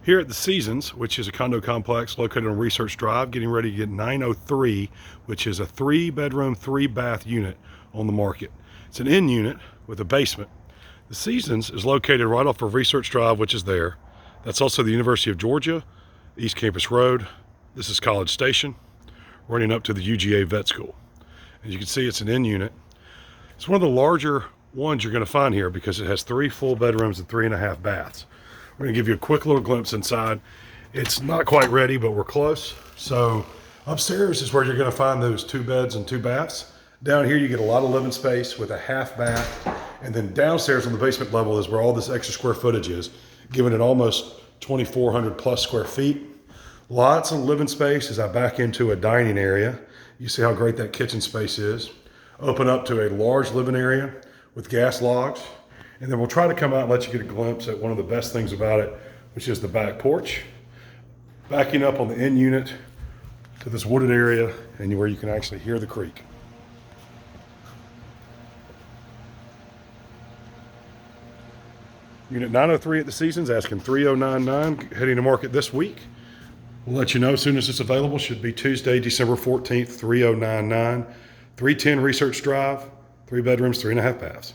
Here at the Seasons, which is a condo complex located on Research Drive, getting ready to get 903, which is a 3-bedroom, 3-bath unit on the market. It's an in unit with a basement. The Seasons is located right off of Research Drive, which is there. That's also the University of Georgia, East Campus Road. This is College Station, running up to the UGA Vet School. As you can see, it's an in unit. It's one of the larger ones you're going to find here because it has 3 full bedrooms and 3.5 baths. We're going to give you a quick little glimpse inside. It's not quite ready, but we're close. So upstairs is where you're going to find those 2 beds and 2 baths. Down here you get a lot of living space with a half bath. And then downstairs on the basement level is where all this extra square footage is, giving it almost 2,400 plus square feet. Lots of living space as I back into a dining area. You see how great that kitchen space is. Open up to a large living area with gas logs. And then we'll try to come out and let you get a glimpse at one of the best things about it, which is the back porch. Backing up on the end unit to this wooded area and where you can actually hear the creek. Unit 903 at the Seasons, asking $3,099, heading to market this week. We'll let you know as soon as it's available. Should be Tuesday, December 14th, $3,099, 310 Research Drive, 3 bedrooms, 3.5 baths.